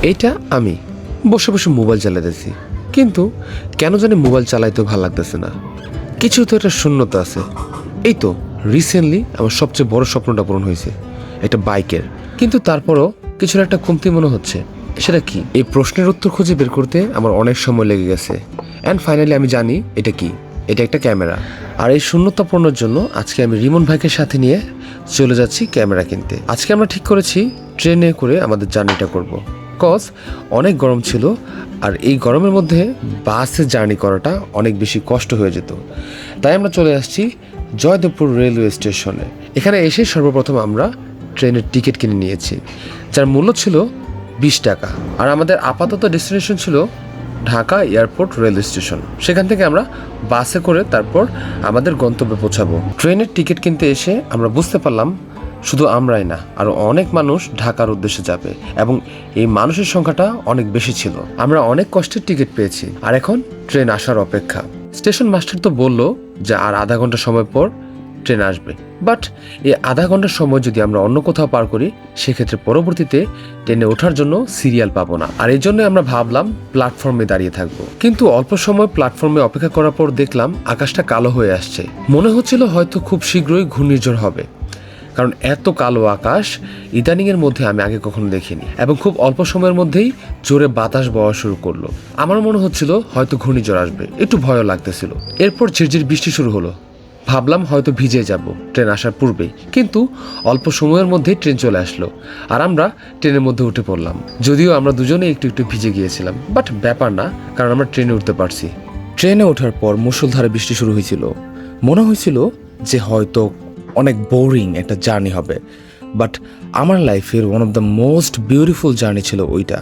এইটা আমি বসে বসে মোবাইল চালাতেছি, কিন্তু কেন জানি মোবাইল চালাইতেও ভালো লাগতেছে না। কিছু তো একটা শূন্যতা আছে। এই তো রিসেন্টলি আমার সবচেয়ে বড় স্বপ্নটা পূরণ হয়েছে, একটা বাইকের। কিন্তু তারপরও কিছুর একটা কমতি মনে হচ্ছে। সেটা কি? এই প্রশ্নের উত্তর খুঁজে বের করতে আমার অনেক সময় লেগে গেছে। অ্যান্ড ফাইনালি আমি জানি এটা কি। এটা একটা ক্যামেরা। আর এই শূন্যতা পূরণের জন্য আজকে আমি রিমন ভাইকে সাথে নিয়ে চলে যাচ্ছি ক্যামেরা কিনতে। আজকে আমরা ঠিক করেছি ট্রেনে করে আমাদের জার্নিটা করব। কজ অনেক গরম ছিল, আর এই গরমের মধ্যে বাসে জার্নি করাটা অনেক বেশি কষ্ট হয়ে যেত। তাই আমরা চলে আসছি জয়দেবপুর রেলওয়ে স্টেশনে। এখানে এসে সর্বপ্রথম আমরা ট্রেনের টিকিট কিনে নিয়েছি, যার মূল্য ছিল 20 টাকা। আর আমাদের আপাতত ডেস্টিনেশন ছিল ঢাকা এয়ারপোর্ট রেলওয়ে স্টেশন। সেখান থেকে আমরা বাসে করে তারপর আমাদের গন্তব্যে পৌঁছাবো। ট্রেনের টিকিট কিনতে এসে আমরা বুঝতে পারলাম শুধু আমরাই না, আরও অনেক মানুষ ঢাকার উদ্দেশ্যে যাবে, এবং এই মানুষের সংখ্যাটা অনেক বেশি ছিল। আমরা অনেক কষ্টের টিকিট পেয়েছি, আর এখন ট্রেন আসার অপেক্ষা। স্টেশন মাস্টার তো বলল যে আর আধা ঘন্টা সময় পর ট্রেন আসবে, বাট এই আধা ঘন্টার সময় যদি আমরা অন্য কোথাও পার করি, সেক্ষেত্রে পরবর্তীতে ট্রেনে ওঠার জন্য সিরিয়াল পাবো না। আর এই জন্য আমরা ভাবলাম প্ল্যাটফর্মে দাঁড়িয়ে থাকবো। কিন্তু অল্প সময় প্ল্যাটফর্মে অপেক্ষা করার পর দেখলাম আকাশটা কালো হয়ে আসছে। মনে হচ্ছিল হয়তো খুব শীঘ্রই ঘূর্ণিঝড় হবে, কারণ এত কালো আকাশ ইদানিংয়ের মধ্যে আমি আগে কখনো দেখিনি। এবং খুব অল্প সময়ের মধ্যেই জোরে বাতাস বওয়া শুরু করলো। আমার মনে হচ্ছিল হয়তো ঘূর্ণিঝড় আসবে, একটু ভয়ও লাগতেছিল। এরপর ঝিরঝির বৃষ্টি শুরু হলো। ভাবলাম হয়তো ভিজে যাব ট্রেন আসার পূর্বেই, কিন্তু অল্প সময়ের মধ্যেই ট্রেন চলে আসলো, আর আমরা ট্রেনের মধ্যে উঠে পড়লাম। যদিও আমরা দুজনে একটু একটু ভিজে গিয়েছিলাম, বাট ব্যাপার না, কারণ আমরা ট্রেনে উঠতে পারছি। ট্রেনে ওঠার পর মুষলধারে বৃষ্টি শুরু হয়েছিল। মনে হয়েছিল যে হয়তো অনেক বোরিং একটা জার্নি হবে, বাট আমার লাইফের one of the most beautiful journey ছিল ওইটা।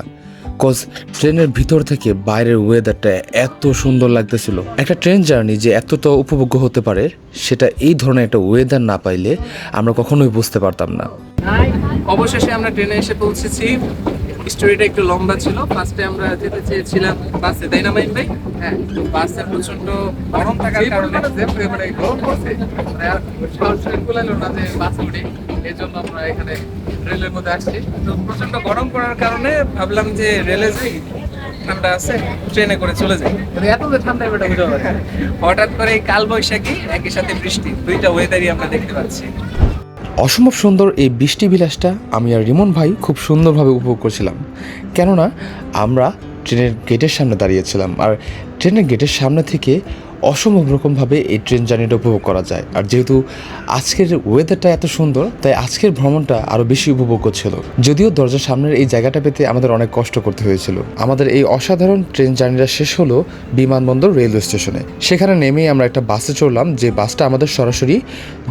কজ ট্রেনের ভিতর থেকে বাইরের ওয়েদারটা এত সুন্দর লাগতেছিল। একটা ট্রেন জার্নি যে এতটা উপভোগ্য হতে পারে, সেটা এই ধরনের একটা ওয়েদার না পাইলে আমরা কখনোই বুঝতে পারতাম না। অবশেষে আমরা ট্রেনে এসে পৌঁছেছি। স্টোরিটা একটু লম্বা ছিল। ফার্স্টে আমরা যেতে চেয়েছিলাম বাসে, তাই না মাইন ভাই? হ্যাঁ, বাসে প্রচন্ড গরম থাকার কারণে গরম পড়ছে, কুলাইলো না যে বাসে উঠি, এই জন্য আমরা এখানে রেলের মধ্যে আসছি। তো প্রচন্ড গরম পড়ার কারণে ভাবলাম যে রেলে যাই, ঠান্ডা আছে, ট্রেনে করে চলে যাই। এত যে ঠান্ডা বেটা বুঝতে পারে, হঠাৎ করে এই কাল বৈশাখী একই সাথে বৃষ্টি, দুইটা ওয়েদারই আমরা দেখতে পাচ্ছি। অসম্ভব সুন্দর এই বৃষ্টি বিলাসটা আমি আর রিমন ভাই খুব সুন্দরভাবে উপভোগ করছিলাম, কেননা আমরা ট্রেনের গেটের সামনে দাঁড়িয়েছিলাম। আর ট্রেনের গেটের সামনে থেকে অসম্ভব রকমভাবে এই ট্রেন জার্নিটা উপভোগ করা যায়। আর যেহেতু আজকের ওয়েদারটা এত সুন্দর, তাই আজকের ভ্রমণটা আরও বেশি উপভোগ্য ছিল। যদিও দরজার সামনের এই জায়গাটা পেতে আমাদের অনেক কষ্ট করতে হয়েছিল। আমাদের এই অসাধারণ ট্রেন জার্নিটা শেষ হলো বিমানবন্দর রেলওয়ে স্টেশনে। সেখানে নেমেই আমরা একটা বাসে চড়লাম, যে বাসটা আমাদের সরাসরি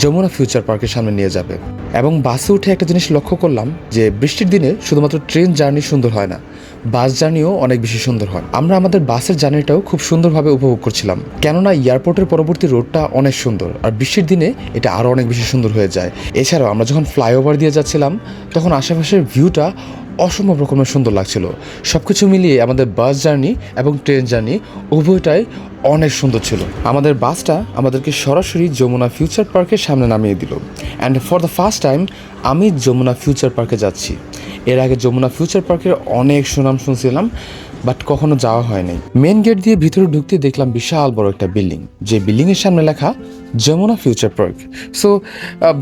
যমুনা ফিউচার পার্কের সামনে নিয়ে যাবে। এবং বাসে উঠে একটা জিনিস লক্ষ্য করলাম যে বৃষ্টির দিনে শুধুমাত্র ট্রেন জার্নি সুন্দর হয় না, বাস জার্নিও অনেক বেশি সুন্দর হয়। আমরা আমাদের বাসের জার্নিটাও খুব সুন্দরভাবে উপভোগ করছিলাম, কেননা এয়ারপোর্টের পরবর্তী রোডটা অনেক সুন্দর, আর বৃষ্টির দিনে এটা আরও অনেক বেশি সুন্দর হয়ে যায়। এছাড়াও আমরা যখন ফ্লাইওভার দিয়ে যাচ্ছিলাম, তখন আশেপাশের ভিউটা অসম্ভব রকমের সুন্দর লাগছিল। সব কিছু মিলিয়ে আমাদের বাস জার্নি এবং ট্রেন জার্নি উভয়টাই অনেক সুন্দর ছিল। আমাদের বাসটা আমাদেরকে সরাসরি যমুনা ফিউচার পার্কের সামনে নামিয়ে দিল। And for the first time আমি যমুনা ফিউচার পার্কে যাচ্ছি। এর আগে যমুনা ফিউচার পার্কের অনেক সুনাম শুনছিলাম, বাট কখনো যাওয়া হয়নি। মেন গেট দিয়ে ভিতরে ঢুকতে দেখলাম বিশাল বড় একটা বিল্ডিং, যে বিল্ডিংয়ের সামনে লেখা যমুনা ফিউচার পার্ক। সো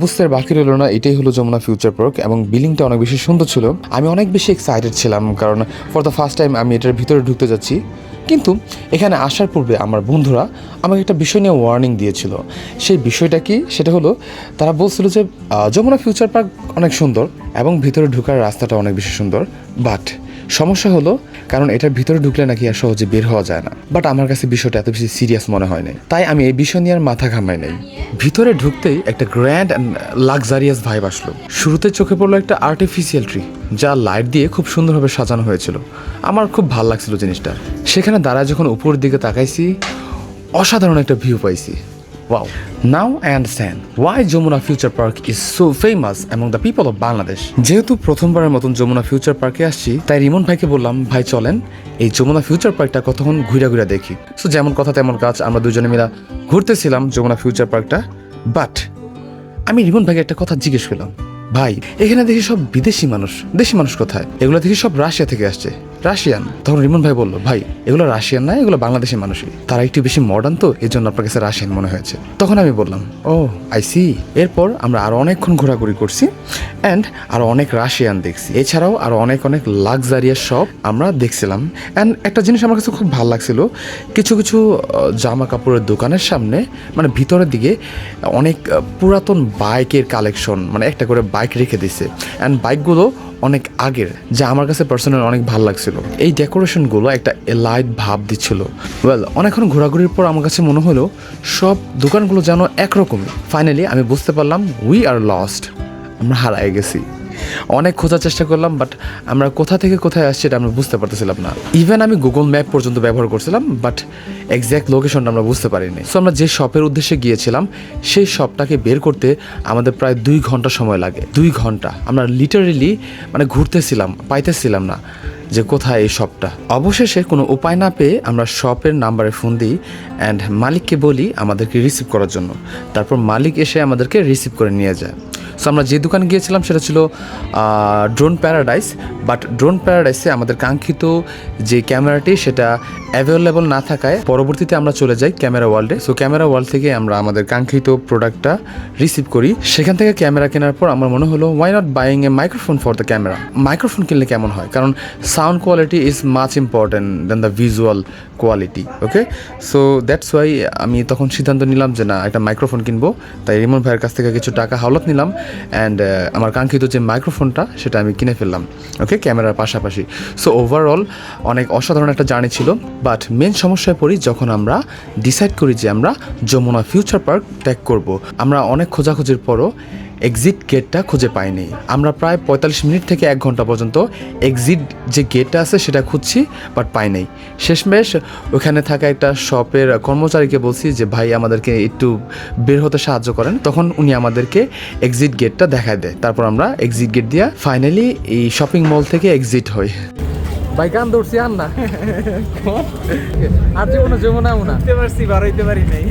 বুঝতে বাকি রইল না, এটাই হলো যমুনা ফিউচার পার্ক। এবং বিল্ডিংটা অনেক বেশি সুন্দর ছিল। আমি অনেক বেশি এক্সাইটেড ছিলাম, কারণ ফর দ্য ফার্স্ট টাইম আমি এটার ভিতরে ঢুকতে যাচ্ছি। কিন্তু এখানে আসার পূর্বে আমার বন্ধুরা আমাকে একটা বিষয় নিয়ে ওয়ার্নিং দিয়েছিল। সেই বিষয়টা কি? সেটা হলো তারা বলছিল যে যমুনা ফিউচার পার্ক অনেক সুন্দর এবং ভিতরে ঢোকার রাস্তাটা অনেক বেশি সুন্দর, বাট সমস্যা হলো কারণ এটার ভিতরে ঢুকলে নাকি আর সহজে বের হওয়া যায় না। বাট আমার কাছে বিষয়টা এত বেশি সিরিয়াস মনে হয় নাই, তাই আমি এই বিষয় নিয়ে আর মাথা ঘামাই নাই। ভিতরে ঢুকতেই একটা গ্র্যান্ড অ্যান্ড লাক্সারিয়াস ভাইব আসলো। শুরুতে চোখে পড়লো একটা আর্টিফিশিয়াল ট্রি, যা লাইট দিয়ে খুব সুন্দরভাবে সাজানো হয়েছিল। আমার খুব ভালো লাগছিল জিনিসটা। সেখানে দাঁড়ায় যখন উপরের দিকে তাকাইছি, অসাধারণ একটা ভিউ পাইছি। Wow. Now I understand why Jamuna Future Park is so famous among the people of Bangladesh. যেহেতু প্রথমবারের মতন যমুনা ফিউচার পার্কে আসছি, তাই রিমন ভাইকে বললাম, ভাই চলেন এই যমুনা ফিউচার পার্কটা কতক্ষণ ঘুরে ঘুরে দেখি। সো যেমন কথা তেমন কাজ, আমরা দুজনে মিলে ঘুরতেছিলাম যমুনা ফিউচার পার্কটা। বাট আমি রিমন ভাইকে একটা কথা জিজ্ঞেস করলাম, ভাই এখানে দেখি সব বিদেশি মানুষ, দেশি মানুষ কোথায়? এগুলো দেখি সব রাশিয়া থেকে আসছে, রাশিয়ান। তখন রিমন ভাই বললো, ভাই এগুলো রাশিয়ান না, এগুলো বাংলাদেশি মানুষই, তারা একটু বেশি মডার্ন তো এই জন্য আপনার কাছে রাশিয়ান মনে হয়েছে। তখন আমি বললাম, ও আই সি। এরপর আমরা আরো অনেকক্ষণ ঘোরাঘুরি করছি অ্যান্ড আরো অনেক রাশিয়ান দেখছি, এছাড়াও আরো অনেক অনেক লাক্সারিয়াস শপ আমরা দেখছিলাম। অ্যান্ড একটা জিনিস আমার কাছে খুব ভালো লাগছিল, কিছু কিছু জামা কাপড়ের দোকানের সামনে মানে ভিতরের দিকে অনেক পুরাতন বাইকের কালেকশন, মানে একটা করে বাইক রেখে দিছে অ্যান্ড বাইকগুলো অনেক আগের, যা আমার কাছে পার্সোনাল অনেক ভালো লাগছিল। এই ডেকোরেশনগুলো একটা এলাইট ভাব দিচ্ছিল। ওয়েল, অনেকক্ষণ ঘোরাঘুরির পর আমার কাছে মনে হলো সব দোকানগুলো যেন একরকমই। ফাইনালি আমি বুঝতে পারলাম উই আর লস্ট, আমরা হারায় গেছি। অনেক খোঁজার চেষ্টা করলাম, বাট আমরা কোথা থেকে কোথায় আসছি এটা আমরা বুঝতে পারতেছিলাম না। ইভেন আমি গুগল ম্যাপ পর্যন্ত ব্যবহার করছিলাম, বাট এক্স্যাক্ট লোকেশনটা আমরা বুঝতে পারিনি। সো আমরা যে শপের উদ্দেশ্যে গিয়েছিলাম সেই শপটাকে বের করতে আমাদের প্রায় 2 ঘন্টা সময় লাগে। 2 ঘন্টা আমরা লিটারেলি মানে ঘুরতেছিলাম, পাইতেছিলাম না যে কোথায় এই শপটা। অবশেষে কোনো উপায় না পেয়ে আমরা শপের নাম্বারে ফোন দিই অ্যান্ড মালিককে বলি আমাদেরকে রিসিভ করার জন্য। তারপর মালিক এসে আমাদেরকে রিসিভ করে নিয়ে যায়। সো আমরা যে দোকানে গিয়েছিলাম সেটা ছিল ড্রোন প্যারাডাইস, বাট ড্রোন প্যারাডাইসে আমাদের কাঙ্ক্ষিত যে ক্যামেরাটি সেটা অ্যাভেলেবল না থাকায় পরবর্তীতে আমরা চলে যাই ক্যামেরা ওয়ার্ল্ডে। সো ক্যামেরা ওয়ার্ল্ড থেকে আমরা আমাদের কাঙ্ক্ষিত প্রোডাক্টটা রিসিভ করি। সেখান থেকে ক্যামেরা কেনার পর আমার মনে হলো why not buying a microphone for the camera. Microphone কিনলে কেমন হয়, কারণ sound quality is much important than the visual quality. Okay, so that's why আমি তখন সিদ্ধান্ত নিলাম যে না, একটা মাইক্রোফোন কিনবো। তাই রিমন ভাইয়ের কাছ থেকে কিছু টাকা হাওলাত নিলাম অ্যান্ড আমার কাঙ্ক্ষিত যে মাইক্রোফোনটা সেটা আমি কিনে ফেললাম, ওকে, ক্যামেরার পাশাপাশি। সো ওভারঅল অনেক অসাধারণ একটা জার্নি ছিল। বাট মেন সমস্যায় পড়ি যখন আমরা ডিসাইড করি যে আমরা যমুনা ফিউচার পার্ক ত্যাগ করব। আমরা অনেক খোঁজাখুঁজির পরও এক্সিট গেটটা খুঁজে পাইনি। আমরা প্রায় 45 মিনিট থেকে 1 ঘন্টা পর্যন্ত এক্সিট যে গেটটা আছে সেটা খুঁজছি, বাট পাই নাই। শেষমেশ ওখানে থাকা একটা শপের কর্মচারীকে বলছি যে ভাই আমাদেরকে একটু বের হতে সাহায্য করেন। তখন উনি আমাদেরকে এক্সিট গেটটা দেখায় দেয়। তারপর আমরা এক্সিট গেট দিয়ে ফাইনালি এই শপিং মল থেকে এক্সিট হই। ভাই গান ধরছি আর না আর জীবনে যমুনা পারছি, বাড়াইতে পারি নাই।